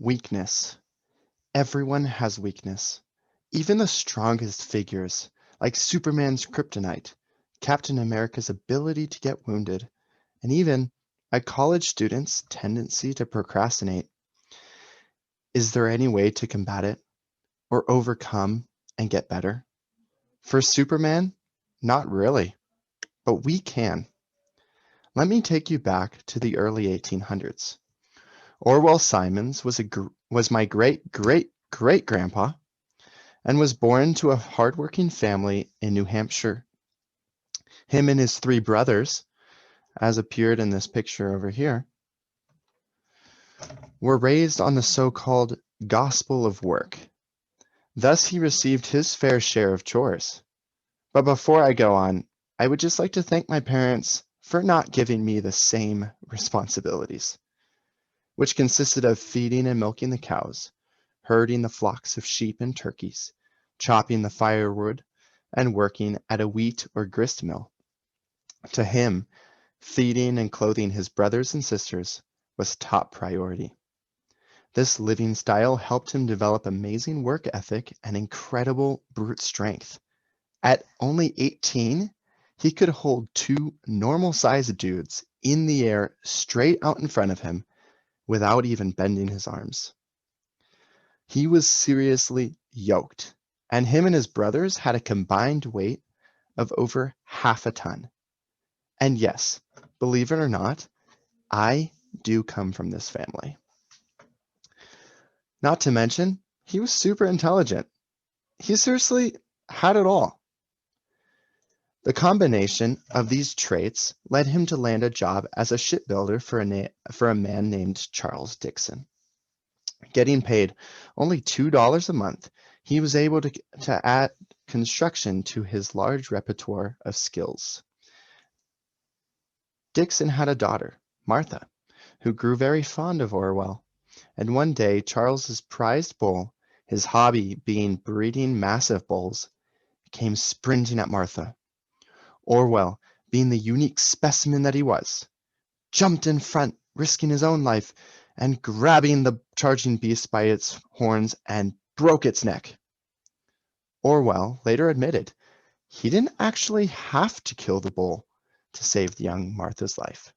Weakness. Everyone has weakness. Even the strongest figures, like Superman's kryptonite, Captain America's ability to get wounded, and even a college student's tendency to procrastinate. Is there any way to combat it or overcome and get better? For Superman, not really, but we can. Let me take you back to the early 1800s. Orwell Simons was my great-great-great-grandpa and was born to a hardworking family in New Hampshire. Him and his three brothers, as appeared in this picture over here, were raised on the so-called gospel of work. Thus, he received his fair share of chores. But before I go on, I would just like to thank my parents for not giving me the same responsibilities, which consisted of feeding and milking the cows, herding the flocks of sheep and turkeys, chopping the firewood, and working at a wheat or grist mill. To him, feeding and clothing his brothers and sisters was top priority. This living style helped him develop amazing work ethic and incredible brute strength. At only 18, he could hold two normal-sized dudes in the air straight out in front of him without even bending his arms. He was seriously yoked, and him and his brothers had a combined weight of over half a ton. And yes, believe it or not, I do come from this family. Not to mention, he was super intelligent. He seriously had it all. The combination of these traits led him to land a job as a shipbuilder for a man named Charles Dixon. Getting paid only $2 a month, he was able to add construction to his large repertoire of skills. Dixon had a daughter, Martha, who grew very fond of Orwell, and one day Charles's prized bull, his hobby being breeding massive bulls, came sprinting at Martha. Orwell, being the unique specimen that he was, jumped in front, risking his own life, and grabbing the charging beast by its horns and broke its neck. Orwell later admitted he didn't actually have to kill the bull to save the young Martha's life.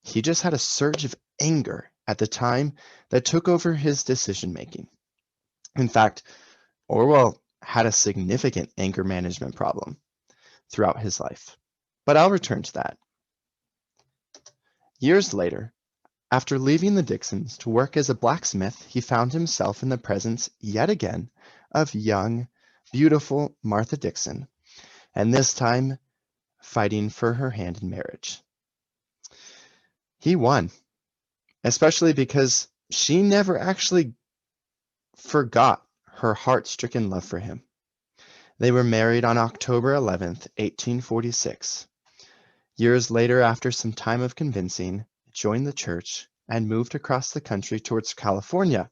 He just had a surge of anger at the time that took over his decision-making. In fact, Orwell had a significant anger management problem throughout his life, but I'll return to that. Years later, after leaving the Dixons to work as a blacksmith, he found himself in the presence yet again of young, beautiful Martha Dixon, and this time fighting for her hand in marriage. He won, especially because she never actually forgot her heart-stricken love for him. They were married on October 11th, 1846. Years later, after some time of convincing, joined the church and moved across the country towards California,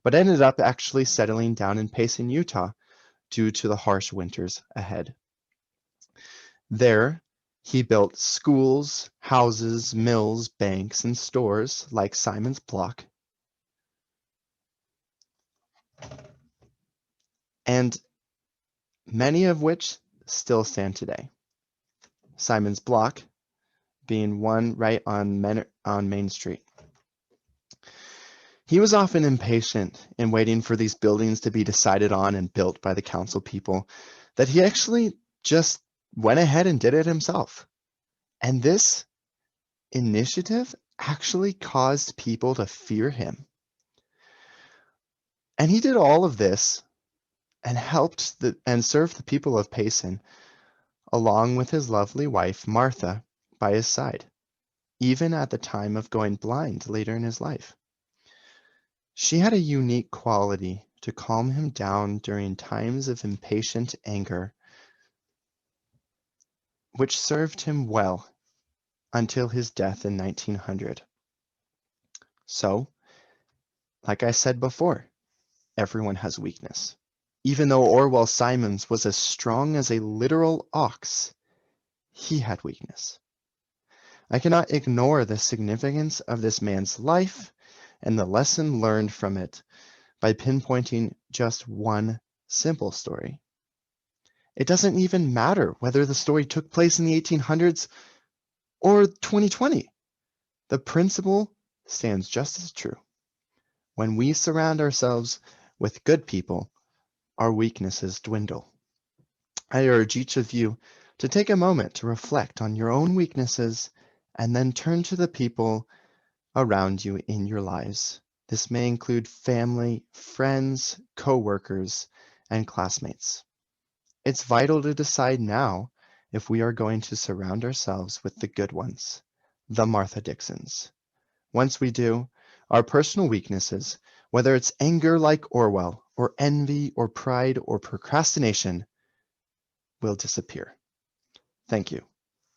but ended up actually settling down in Payson, Utah, due to the harsh winters ahead. There, he built schools, houses, mills, banks, and stores like Simon's Block, and many of which still stand today. Simon's Block being one right on Main Street. He was often impatient in waiting for these buildings to be decided on and built by the council people that he actually just went ahead and did it himself. And this initiative actually caused people to fear him. And he did all of this and helped and served the people of Payson along with his lovely wife, Martha, by his side, even at the time of going blind later in his life. She had a unique quality to calm him down during times of impatient anger, which served him well until his death in 1900. So, like I said before, everyone has weakness. Even though Orrawell Simons was as strong as a literal ox, he had weakness. I cannot ignore the significance of this man's life and the lesson learned from it by pinpointing just one simple story. It doesn't even matter whether the story took place in the 1800s or 2020. The principle stands just as true. When we surround ourselves with good people, our weaknesses dwindle. I urge each of you to take a moment to reflect on your own weaknesses and then turn to the people around you in your lives. This may include family, friends, co-workers, and classmates. It's vital to decide now if we are going to surround ourselves with the good ones, the Martha Dixons. Once we do, our personal weaknesses, whether it's anger like Orwell, or envy, or pride, or procrastination, will disappear. Thank you.